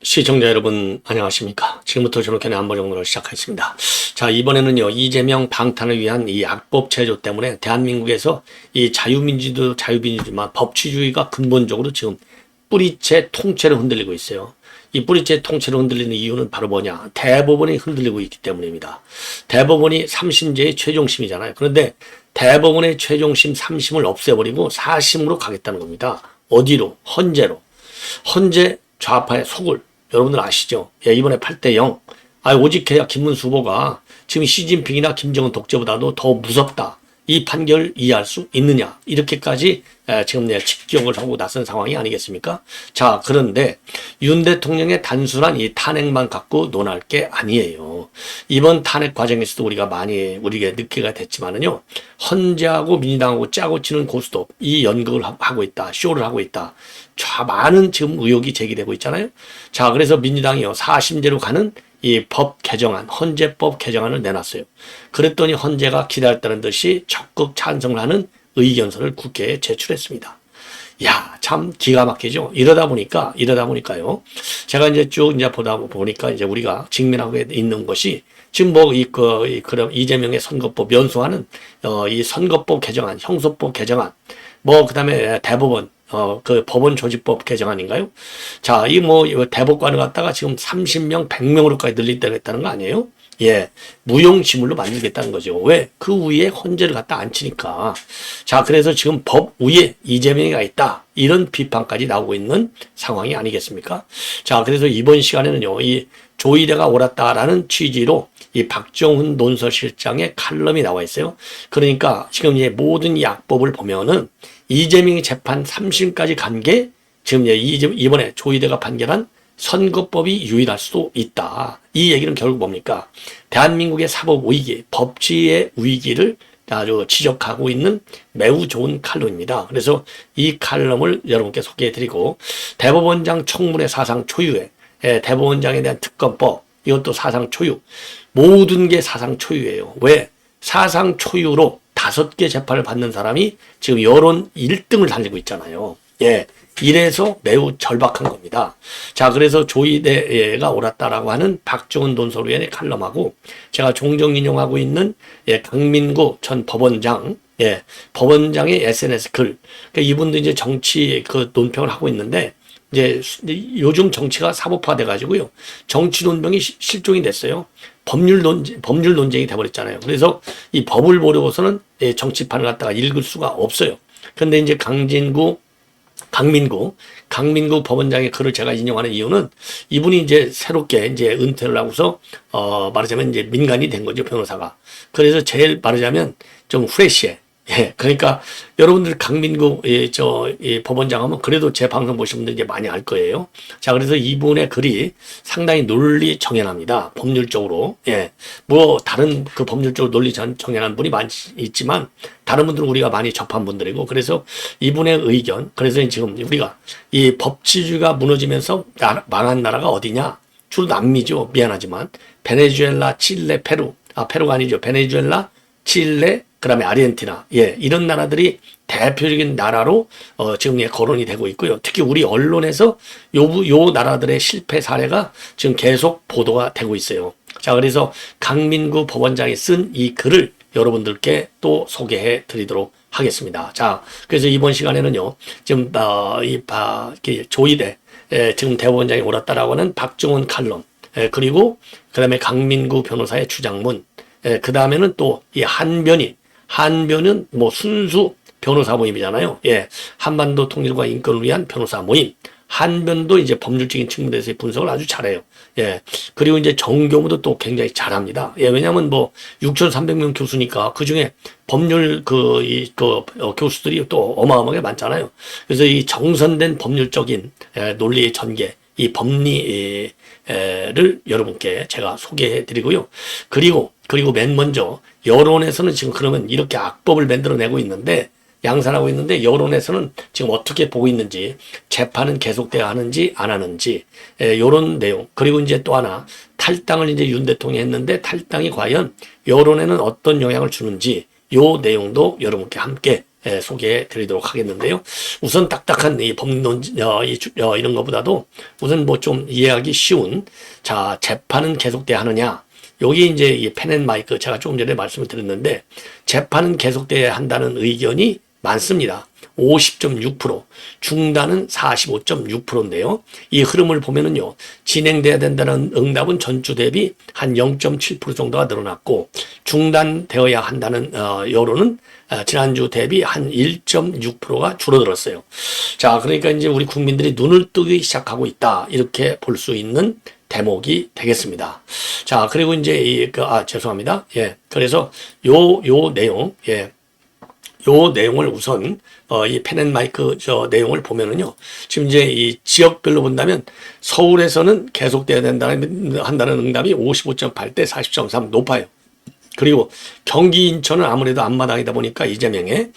시청자 여러분 안녕하십니까. 지금부터 저녁견의 안보정론을 시작하겠습니다. 자, 이번에는요 이재명 방탄을 위한 이 악법 제조 때문에 대한민국에서 이 자유민주지만 법치주의가 근본적으로 지금 뿌리째 통째로 흔들리고 있어요. 이 뿌리째 통째로 흔들리는 이유는 바로 뭐냐? 대법원이 흔들리고 있기 때문입니다. 대법원이 3심제의 최종심이잖아요. 그런데 대법원의 최종심 3심을 없애버리고 4심으로 가겠다는 겁니다. 어디로? 헌재로. 헌재 좌파의 속을 여러분들 아시죠? 예, 이번에 8대0. 오직해야 김문수 후보가 지금 시진핑이나 김정은 독재보다도 더 무섭다. 이 판결을 이해할 수 있느냐. 이렇게까지 지금 직격을 하고 나선 상황이 아니겠습니까? 자, 그런데 윤 대통령의 단순한 이 탄핵만 갖고 논할 게 아니에요. 이번 탄핵 과정에서도 우리가 느끼게 됐지만은요. 헌재하고 민주당하고 짜고 치는 고스톱, 이 연극을 하고 있다. 쇼를 하고 있다. 많은 지금 의혹이 제기되고 있잖아요. 자, 그래서 민주당이요. 4심제로 가는 이 법 개정안, 헌재법 개정안을 내놨어요. 그랬더니 헌재가 기다렸다는 듯이 적극 찬성을 하는 의견서를 국회에 제출했습니다. 야, 참 기가 막히죠. 이러다 보니까요. 제가 이제 쭉 보다 보니까 이제 우리가 직면하고 있는 것이 지금 그럼 이재명의 선거법 연수하는 이 선거법 개정안, 형소법 개정안, 그다음에 대법원 그 법원 조직법 개정안인가요? 자, 대법관을 갖다가 지금 30명, 100명으로까지 늘린다고 했다는 거 아니에요? 예, 무용지물로 만들겠다는 거죠. 왜? 그 위에 헌재를 갖다 앉히니까. 자, 그래서 지금 법 위에 이재명이가 있다. 이런 비판까지 나오고 있는 상황이 아니겠습니까? 자, 그래서 이번 시간에는요, 이 조이대가 옳았다라는 취지로 이 박정훈 논설실장의 칼럼이 나와 있어요. 그러니까 지금 모든 이 악법을 보면은 이재명이 재판 3심까지 간 게 지금 이번에 조이대가 판결한 선거법이 유일할 수도 있다. 이 얘기는 결국 뭡니까? 대한민국의 사법 위기, 법치의 위기를 아주 지적하고 있는 매우 좋은 칼럼입니다. 그래서 이 칼럼을 여러분께 소개해드리고 대법원장 청문회 사상 초유에 대법원장에 대한 특검법 이것도 사상 초유 모든 게 사상 초유예요. 왜? 사상 초유로 5개 재판을 받는 사람이 지금 여론 1등을 달리고 있잖아요. 예. 이래서 매우 절박한 겁니다. 자, 그래서 조이대가 옳았다라고 하는 박정훈 논설위원의 칼럼하고 제가 종종 인용하고 있는 강민구 전 법원장, 법원장의 SNS 글. 그러니까 이분도 이제 정치 논평을 하고 있는데 이제 요즘 정치가 사법화돼 가지고요. 정치 논평이 실종이 됐어요. 법률 논쟁이 돼버렸잖아요. 그래서 이 법을 보려고서는 정치판을 갖다가 읽을 수가 없어요. 그런데 이제 강민구 법원장의 글을 제가 인용하는 이유는 이분이 이제 새롭게 은퇴를 하고서 말하자면 이제 민간이 된 거죠, 변호사가. 그래서 제일 말하자면 좀 프레시해. 예, 그러니까 여러분들 강민구 법원장 하면 그래도 제 방송 보신 분들 이제 많이 알 거예요. 자, 그래서 이분의 글이 상당히 논리 정연합니다. 법률적으로. 예, 다른 그 법률적으로 논리 정연한 분이 있지만 다른 분들은 우리가 많이 접한 분들이고 그래서 이분의 의견. 그래서 지금 우리가 이 법치주의가 무너지면서 망한 나라가 어디냐? 주로 남미죠. 미안하지만 베네수엘라, 칠레, 페루가 아니죠. 베네수엘라, 칠레, 그다음에 아르헨티나, 이런 나라들이 대표적인 나라로 지금 거론이 되고 있고요. 특히 우리 언론에서 요 나라들의 실패 사례가 지금 계속 보도가 되고 있어요. 자, 그래서 강민구 법원장이 쓴 이 글을 여러분들께 또 소개해 드리도록 하겠습니다. 자, 그래서 이번 시간에는요, 지금 조이대 지금 대법원장이 옳았다라고 하는 박정훈 칼럼, 그리고 그다음에 강민구 변호사의 주장문, 그 다음에는 또 이 한변은 순수 변호사 모임이잖아요. 예. 한반도 통일과 인권을 위한 변호사 모임. 한변도 이제 법률적인 측면에서의 분석을 아주 잘해요. 예. 그리고 이제 정교무도 또 굉장히 잘합니다. 예. 왜냐면 6,300명 교수니까 그 중에 법률 교수들이 또 어마어마하게 많잖아요. 그래서 이 정선된 법률적인 논리의 전개, 이 법리를 여러분께 제가 소개해 드리고요. 그리고 맨 먼저 여론에서는 지금 그러면 이렇게 악법을 만들어내고 있는데 양산하고 있는데 여론에서는 지금 어떻게 보고 있는지, 재판은 계속돼야 하는지 안 하는지, 요런 내용. 그리고 이제 또 하나, 탈당을 이제 윤 대통령이 했는데 탈당이 과연 여론에는 어떤 영향을 주는지 요 내용도 여러분께 함께 소개해 드리도록 하겠는데요. 우선 딱딱한 이 법론, 이런 것보다도 우선 뭐 좀 이해하기 쉬운, 자, 재판은 계속돼야 하느냐. 여기 이제 이 펜앤마이크 제가 조금 전에 말씀을 드렸는데, 재판은 계속돼야 한다는 의견이 많습니다. 50.6%, 중단은 45.6%인데요. 이 흐름을 보면은요, 진행돼야 된다는 응답은 전주 대비 한 0.7% 정도가 늘어났고, 중단되어야 한다는 여론은 지난주 대비 한 1.6%가 줄어들었어요. 자, 그러니까 이제 우리 국민들이 눈을 뜨기 시작하고 있다. 이렇게 볼 수 있는 대목이 되겠습니다. 자, 그리고 이제 죄송합니다. 예. 그래서 요 내용, 예. 요 내용을 우선 이 펜앤마이크 내용을 보면은요. 지금 이제 이 지역별로 본다면 서울에서는 계속돼야 한다는 응답이 55.8대 40.3 높아요. 그리고 경기 인천은 아무래도 앞마당이다 보니까 이재명의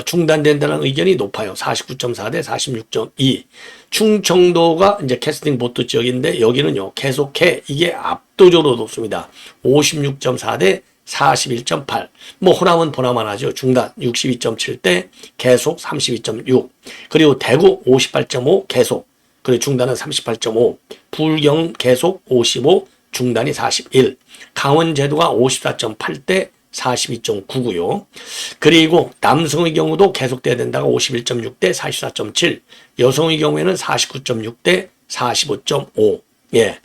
중단된다는 의견이 높아요. 49.4대 46.2. 충청도가 이제 캐스팅 보트 지역인데 여기는요 계속해 이게 압도적으로 높습니다. 56.4대 41.8. 뭐 호남은 보나만 하죠. 중단 62.7대 계속 32.6. 그리고 대구 58.5 계속. 그리고 중단은 38.5. 불경 계속 55. 중단이 41. 강원 제도가 54.8대 42.9고요. 그리고 남성의 경우도 계속돼야 된다가 51.6대 44.7. 여성의 경우에는 49.6대 45.5. 예.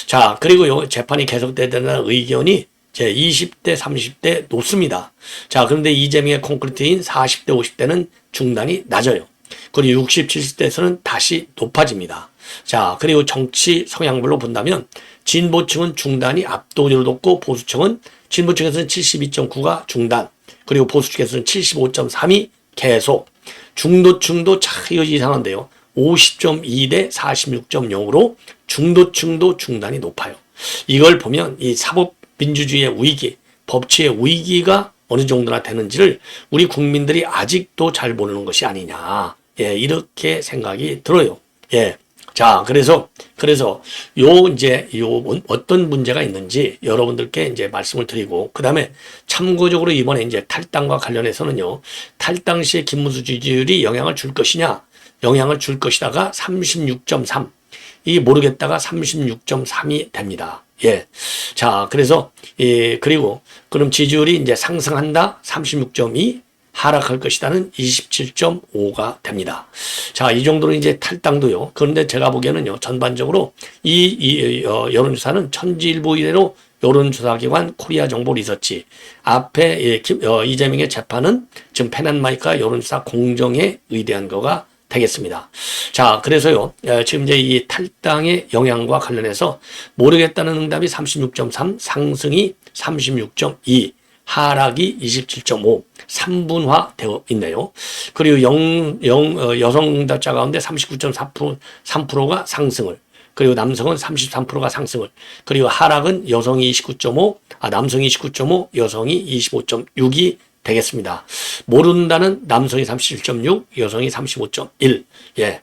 자, 그리고요, 재판이 계속돼야 된다는 의견이 제 20대, 30대 높습니다. 자, 그런데 이재명의 콘크리트인 40대, 50대는 중단이 낮아요. 그리고 60, 70대에서는 다시 높아집니다. 자, 그리고 정치 성향별로 본다면 진보층은 중단이 압도적으로 높고 보수층은 진보층에서는 72.9가 중단, 그리고 보수층에서는 75.3이 계속, 중도층도 참 이거 이상한데요. 50.2대 46.0으로 중도층도 중단이 높아요. 이걸 보면 이 사법민주주의의 위기, 법치의 위기가 어느 정도나 되는지를 우리 국민들이 아직도 잘 모르는 것이 아니냐. 예, 이렇게 생각이 들어요. 예. 자, 그래서 요 어떤 문제가 있는지 여러분들께 이제 말씀을 드리고, 그 다음에 참고적으로 이번에 이제 탈당과 관련해서는요, 탈당 시에 김문수 지지율이 영향을 줄 것이냐, 영향을 줄 것이다가 36.3, 이 모르겠다가 36.3이 됩니다. 예. 자, 그래서, 그리고, 그럼 지지율이 이제 상승한다, 36.2, 하락할 것이다는 27.5가 됩니다. 자, 이 정도는 이제 탈당도요. 그런데 제가 보기에는요, 전반적으로 여론조사는 천지일보 이래로 여론조사기관 코리아 정보 리서치 앞에 이재명의 재판은 지금 펜앤마이크와 여론조사 공정에 의대한 거가 되겠습니다. 자, 그래서요, 지금 이제 이 탈당의 영향과 관련해서 모르겠다는 응답이 36.3, 상승이 36.2, 하락이 27.5, 3분화되어 있네요. 그리고 여성 응답자 가운데 39.3%가 상승을, 그리고 남성은 33%가 상승을, 그리고 하락은 여성이 29.5, 남성이 29.5, 여성이 25.6이 되겠습니다. 모른다는 남성이 37.6, 여성이 35.1. 예.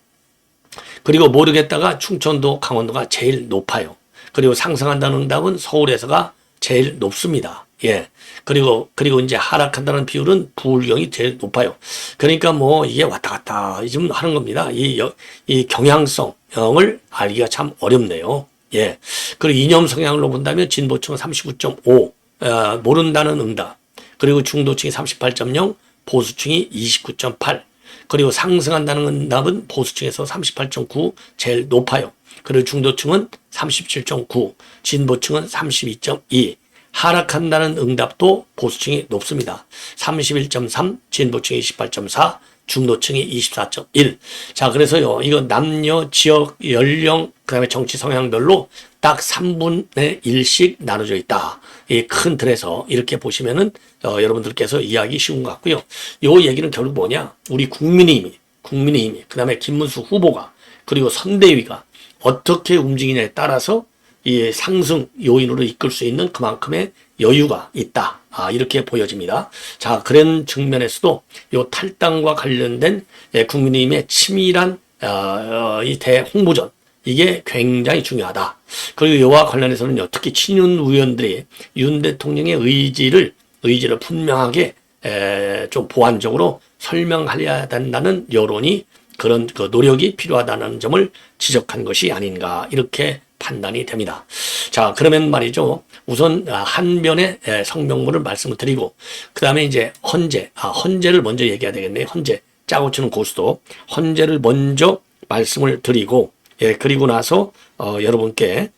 그리고 모르겠다가 충청도, 강원도가 제일 높아요. 그리고 상승한다는 응답은 서울에서가 제일 높습니다. 예. 그리고 이제 하락한다는 비율은 부울경이 제일 높아요. 그러니까 뭐 이게 왔다 갔다 좀 하는 겁니다. 이 경향성을 알기가 참 어렵네요. 예. 그리고 이념 성향으로 본다면 진보층은 39.5, 모른다는 응답. 그리고 중도층이 38.0, 보수층이 29.8. 그리고 상승한다는 응답은 보수층에서 38.9 제일 높아요. 그리고 중도층은 37.9, 진보층은 32.2. 하락한다는 응답도 보수층이 높습니다. 31.3, 진보층이 28.4, 중도층이 24.1. 자, 그래서요, 이거 남녀, 지역, 연령, 그 다음에 정치 성향별로 딱 3분의 1씩 나눠져 있다. 이 큰 틀에서 이렇게 보시면은, 여러분들께서 이해하기 쉬운 것 같고요. 요 얘기는 결국 뭐냐? 우리 국민의힘이, 그 다음에 김문수 후보가, 그리고 선대위가 어떻게 움직이냐에 따라서 이 상승 요인으로 이끌 수 있는 그만큼의 여유가 있다. 이렇게 보여집니다. 자, 그런 측면에서도 요 탈당과 관련된 국민의힘의 치밀한 이 대홍보전, 이게 굉장히 중요하다. 그리고 이와 관련해서는요, 특히 친윤 의원들이 윤 대통령의 의지를 분명하게 좀 보완적으로 설명해야 된다는 여론이, 그런 그 노력이 필요하다는 점을 지적한 것이 아닌가, 이렇게 판단이 됩니다. 자, 그러면 말이죠. 우선 한변의 성명문을 말씀을 드리고, 그 다음에 이제 헌재를 먼저 얘기해야 되겠네요. 헌재, 짜고 치는 고수도 헌재를 먼저 말씀을 드리고, 그리고 나서 여러분께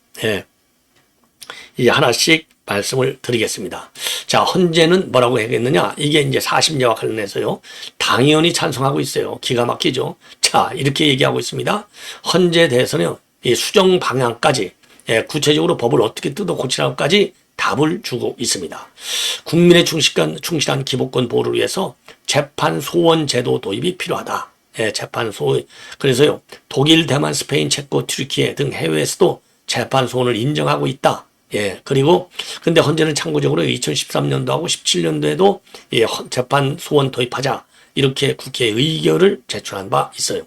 이 하나씩 말씀을 드리겠습니다. 자, 헌재는 뭐라고 하겠느냐? 이게 이제 40녀와 관련해서요, 당연히 찬성하고 있어요. 기가 막히죠. 자, 이렇게 얘기하고 있습니다. 헌재에 대해서는 이 수정 방향까지, 구체적으로 법을 어떻게 뜯어 고치라고까지 답을 주고 있습니다. 국민의 충실한 기본권 보호를 위해서 재판 소원 제도 도입이 필요하다. 재판 소원. 그래서요, 독일, 대만, 스페인, 체코, 튀르키예 등 해외에서도 재판 소원을 인정하고 있다. 그리고 근데 헌재는 참고적으로 2013년도하고 17년도에도 재판 소원 도입하자, 이렇게 국회에 의결을 제출한 바 있어요.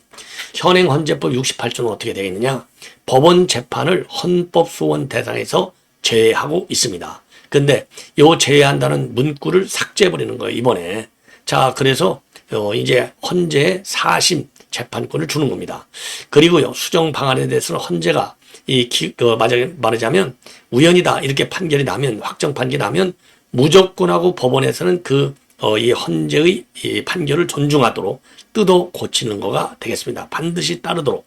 현행 헌재법 68조는 어떻게 되겠느냐? 법원 재판을 헌법 소원 대상에서 제외하고 있습니다. 근데 요 제외한다는 문구를 삭제해버리는 거예요, 이번에. 자, 그래서 이제 헌재에 사심 재판권을 주는 겁니다. 그리고요, 수정 방안에 대해서는 헌재가 말하자면 우연이다, 이렇게 판결이 나면, 확정 판결이 나면 무조건하고 법원에서는 이 헌재의 이 판결을 존중하도록 뜯어 고치는 거가 되겠습니다. 반드시 따르도록.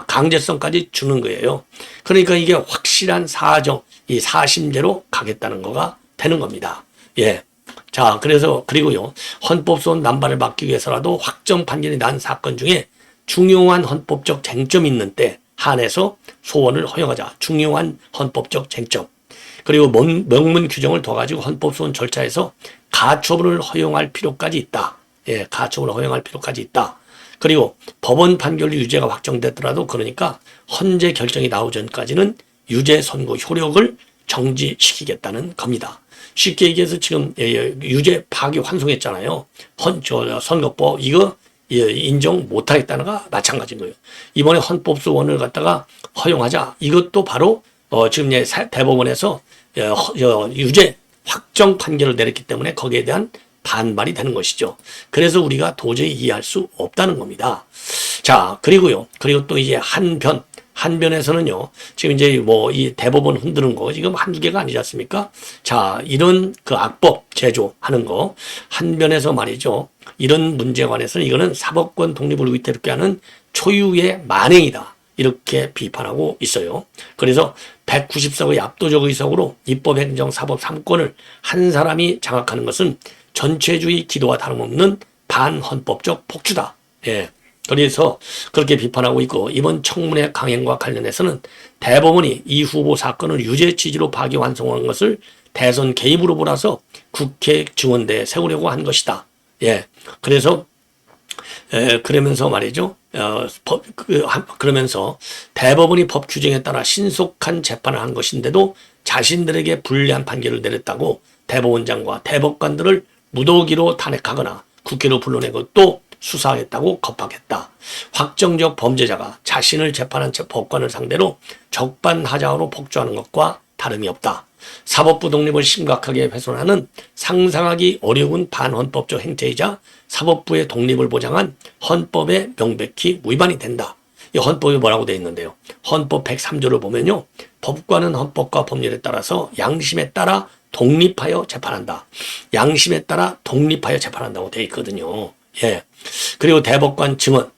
강제성까지 주는 거예요. 그러니까 이게 확실한 이 사심제로 가겠다는 거가 되는 겁니다. 자, 그리고요, 헌법소원 남발을 막기 위해서라도 확정 판결이 난 사건 중에 중요한 헌법적 쟁점이 있는 때 한해서 소원을 허용하자. 중요한 헌법적 쟁점. 그리고 명문 규정을 둬가지고 헌법소원 절차에서 가처분을 허용할 필요까지 있다. 가처분을 허용할 필요까지 있다. 그리고 법원 판결 유죄가 확정됐더라도, 그러니까 헌재 결정이 나오기 전까지는 유죄 선고 효력을 정지시키겠다는 겁니다. 쉽게 얘기해서 지금 유죄 파기 환송했잖아요. 선거법 이거 인정 못하겠다는 거와 마찬가지인 거예요. 이번에 헌법소원을 갖다가 허용하자. 이것도 바로 지금 대법원에서 유죄 확정 판결을 내렸기 때문에 거기에 대한 반발이 되는 것이죠. 그래서 우리가 도저히 이해할 수 없다는 겁니다. 자, 그리고 또 이제 한변에서는요, 지금 이제 이 대법원 흔드는 거 지금 한두 개가 아니지 않습니까? 자, 이런 악법 제조하는 거, 한변에서 말이죠, 이런 문제에 관해서는 이거는 사법권 독립을 위태롭게 하는 초유의 만행이다, 이렇게 비판하고 있어요. 그래서 194의 압도적 의석으로 입법, 행정, 사법 3권을 한 사람이 장악하는 것은 전체주의 기도와 다름없는 반헌법적 폭주다. 그래서 그렇게 비판하고 있고, 이번 청문회 강행과 관련해서는 대법원이 이 후보 사건을 유죄 취지로 파기환송한 것을 대선 개입으로 몰아서 국회 증언대에 세우려고 한 것이다. 그래서 그러면서 말이죠, 그러면서 대법원이 법 규정에 따라 신속한 재판을 한 것인데도 자신들에게 불리한 판결을 내렸다고 대법원장과 대법관들을 무더기로 탄핵하거나 국회로 불러내고 또 수사하겠다고 겁박했다. 확정적 범죄자가 자신을 재판한 법관을 상대로 적반하장으로 폭주하는 것과 다름이 없다. 사법부 독립을 심각하게 훼손하는 상상하기 어려운 반헌법적 행태이자 사법부의 독립을 보장한 헌법에 명백히 위반이 된다. 이 헌법이 뭐라고 되어 있는데요. 헌법 103조를 보면요, 법관은 헌법과 법률에 따라서 양심에 따라 독립하여 재판한다. 양심에 따라 독립하여 재판한다고 되어 있거든요. 그리고 대법관 증언,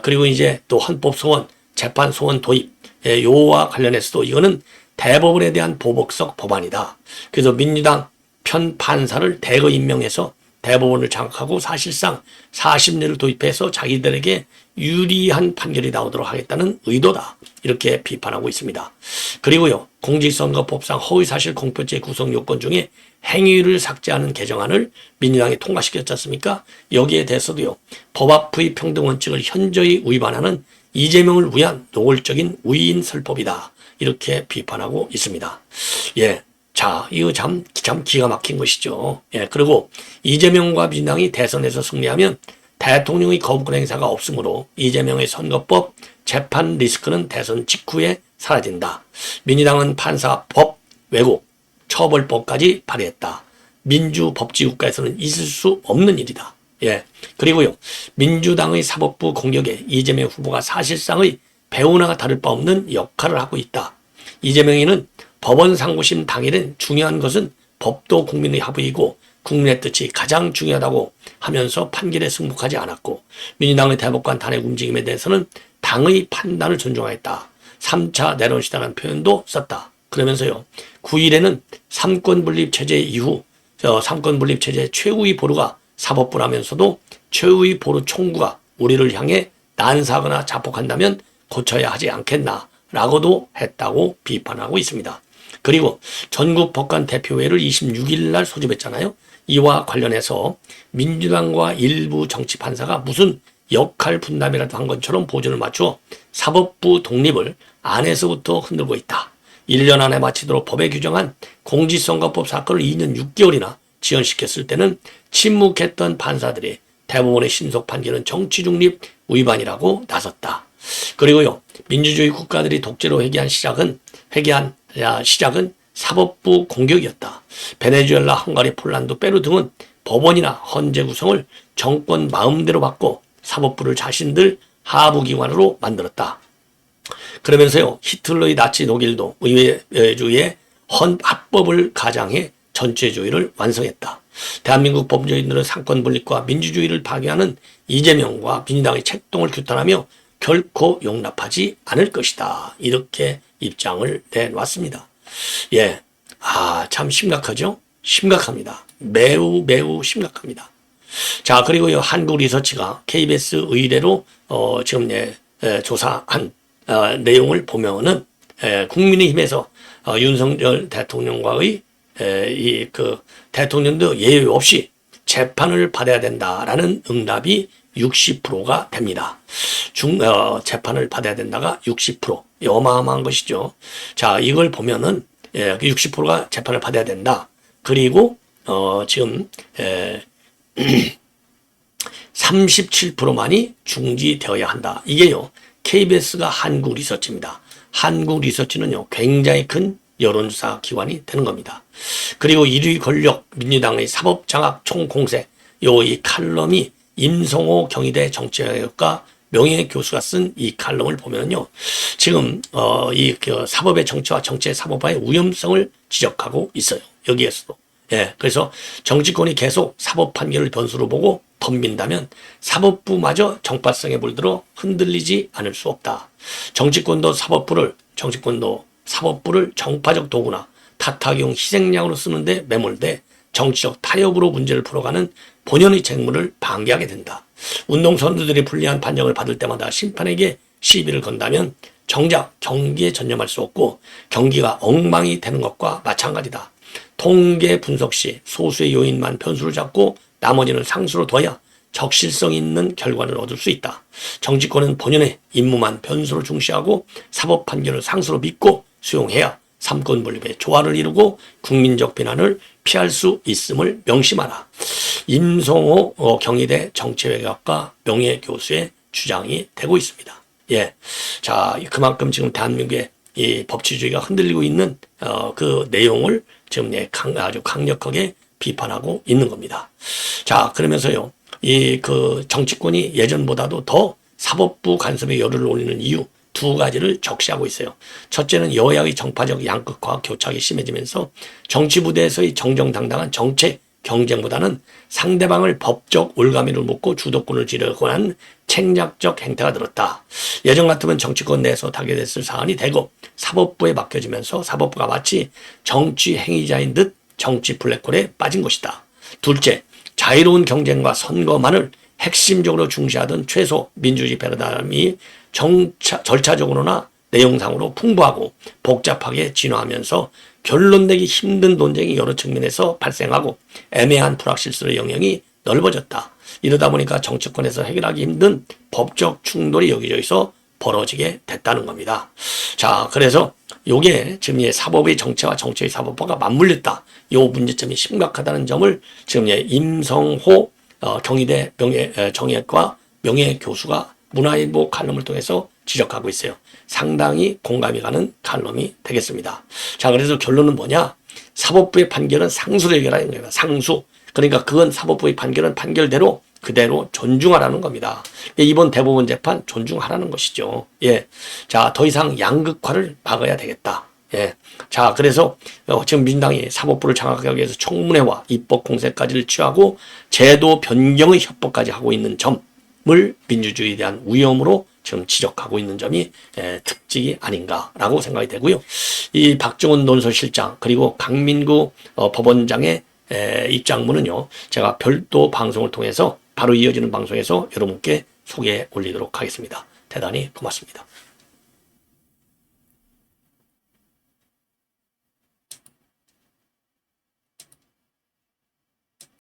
그리고 이제 또 헌법 소원, 재판 소원 도입, 요와 관련해서도 이거는 대법원에 대한 보복성 법안이다. 그래서 민주당 편 판사를 대거 임명해서 대법원을 장악하고 사실상 40년을 도입해서 자기들에게 유리한 판결이 나오도록 하겠다는 의도다. 이렇게 비판하고 있습니다. 그리고요, 공직선거법상 허위사실 공표죄 구성 요건 중에 행위를 삭제하는 개정안을 민주당이 통과시켰지 않습니까? 여기에 대해서도요, 법 앞의 평등 원칙을 현저히 위반하는 이재명을 위한 노골적인 위인설법이다. 이렇게 비판하고 있습니다. 자, 이거 참 기가 막힌 것이죠. 예, 그리고 이재명과 민주당이 대선에서 승리하면 대통령의 거부권 행사가 없으므로 이재명의 선거법 재판 리스크는 대선 직후에 사라진다. 민주당은 판사법 왜곡 처벌법까지 발의했다. 민주법治국가에서는 있을 수 없는 일이다. 예. 그리고요, 민주당의 사법부 공격에 이재명 후보가 사실상의 배우나가 다를 바 없는 역할을 하고 있다. 이재명이는 법원 상고심 당일엔 중요한 것은 법도 국민의 합의이고 국민의 뜻이 가장 중요하다고 하면서 판결에 승복하지 않았고, 민주당의 대법관 탄핵 움직임에 대해서는 당의 판단을 존중하였다. 3차 내론시다라는 표현도 썼다. 그러면서요, 9일에는 삼권분립체제 이후 삼권분립체제 최후의 보루가 사법부라면서도 최후의 보루 총구가 우리를 향해 난사하거나 자폭한다면 고쳐야 하지 않겠나라고도 했다고 비판하고 있습니다. 그리고 전국 법관 대표회를 26일 날 소집했잖아요. 이와 관련해서 민주당과 일부 정치 판사가 무슨 역할 분담이라도 한 것처럼 보조를 맞추어 사법부 독립을 안에서부터 흔들고 있다. 1년 안에 마치도록 법에 규정한 공직선거법 사건을 2년 6개월이나 지연시켰을 때는 침묵했던 판사들이 대법원의 신속 판결은 정치중립 위반이라고 나섰다. 그리고요, 민주주의 국가들이 독재로 회귀한 시작은 사법부 공격이었다. 베네수엘라, 헝가리, 폴란드, 페루 등은 법원이나 헌재 구성을 정권 마음대로 바꿔 사법부를 자신들 하부기관으로 만들었다. 그러면서요, 히틀러의 나치 독일도 의회주의의 합법을 가장해 전체주의를 완성했다. 대한민국 법조인들은 상권분립과 민주주의를 파괴하는 이재명과 민주당의 책동을 규탄하며 결코 용납하지 않을 것이다. 이렇게 입장을 내놨습니다. 예. 참 심각하죠? 심각합니다. 매우 심각합니다. 자, 그리고요, 한국리서치가 KBS 의뢰로 지금 조사한 내용을 보면은 국민의힘에서 윤석열 대통령과의 대통령도 예외 없이 재판을 받아야 된다라는 응답이 60%가 됩니다. 재판을 받아야 된다가 60%. 어마어마한 것이죠. 자, 이걸 보면은 60%가 재판을 받아야 된다. 그리고 지금 37%만이 중지되어야 한다. 이게요, KBS가 한국리서치입니다. 한국리서치는요, 굉장히 큰 여론조사 기관이 되는 겁니다. 그리고 1위 권력 민주당의 사법장악 총공세, 이 칼럼이 임성호 경희대 정치학과 명예교수가 쓴 이 칼럼을 보면요, 지금 사법의 정치와 정치의 사법화의 위험성을 지적하고 있어요. 여기에서도. 예, 그래서 정치권이 계속 사법 판결을 변수로 보고 덤빈다면 사법부마저 정파성에 물들어 흔들리지 않을 수 없다. 정치권도 사법부를 정파적 도구나 타타기용 희생양으로 쓰는데 매몰돼 정치적 타협으로 문제를 풀어가는 본연의 책무를 방기하게 된다. 운동선수들이 불리한 판정을 받을 때마다 심판에게 시비를 건다면 정작 경기에 전념할 수 없고 경기가 엉망이 되는 것과 마찬가지다. 통계 분석 시 소수의 요인만 변수로 잡고 나머지는 상수로 둬야 적실성 있는 결과를 얻을 수 있다. 정치권은 본연의 임무만 변수로 중시하고 사법 판결을 상수로 믿고 수용해야 삼권분립의 조화를 이루고 국민적 비난을 피할 수 있음을 명심하라. 임성호 경희대 정치외교학과 명예교수의 주장이 되고 있습니다. 예. 자, 그만큼 지금 대한민국의 이 법치주의가 흔들리고 있는 그 내용을 지금 아주 강력하게 비판하고 있는 겁니다. 자, 그러면서요, 정치권이 예전보다도 더 사법부 간섭에 열을 올리는 이유 두 가지를 적시하고 있어요. 첫째는 여야의 정파적 양극화 교착이 심해지면서 정치부대에서의 정정당당한 정책 경쟁보다는 상대방을 법적 올가미를 묻고 주도권을 지려고 한 책략적 행태가 늘었다. 예전 같으면 정치권 내에서 타겟했을 사안이 되고 사법부에 맡겨지면서 사법부가 마치 정치 행위자인 듯 정치 블랙홀에 빠진 것이다. 둘째, 자유로운 경쟁과 선거만을 핵심적으로 중시하던 최소 민주주의 패러다임이 절차적으로나 내용상으로 풍부하고 복잡하게 진화하면서 결론내기 힘든 논쟁이 여러 측면에서 발생하고 애매한 불확실성의 영역이 넓어졌다. 이러다 보니까 정치권에서 해결하기 힘든 법적 충돌이 여기저기서 벌어지게 됐다는 겁니다. 자, 그래서 요게 지금 사법의 정체와 정체의 사법화가 맞물렸다. 요 문제점이 심각하다는 점을 지금 임성호 경희대 정의학과 명예교수가 문화일보 칼럼을 통해서 지적하고 있어요. 상당히 공감이 가는 칼럼이 되겠습니다. 자, 그래서 결론은 뭐냐? 사법부의 판결은 상수로 해결하는 거예요. 상수. 그러니까 그건 사법부의 판결은 판결대로 그대로 존중하라는 겁니다. 이번 대법원 재판 존중하라는 것이죠. 예. 자, 더 이상 양극화를 막아야 되겠다. 예. 자, 그래서 지금 민당이 사법부를 장악하기 위해서 청문회와 입법 공세까지를 취하고 제도 변경의 협박까지 하고 있는 점을 민주주의에 대한 위험으로 지금 지적하고 있는 점이 특징이 아닌가라고 생각이 되고요. 이 박정훈 논설실장 그리고 강민구 법원장의 입장문은요, 제가 별도 방송을 통해서 바로 이어지는 방송에서 여러분께 소개해 올리도록 하겠습니다. 대단히 고맙습니다.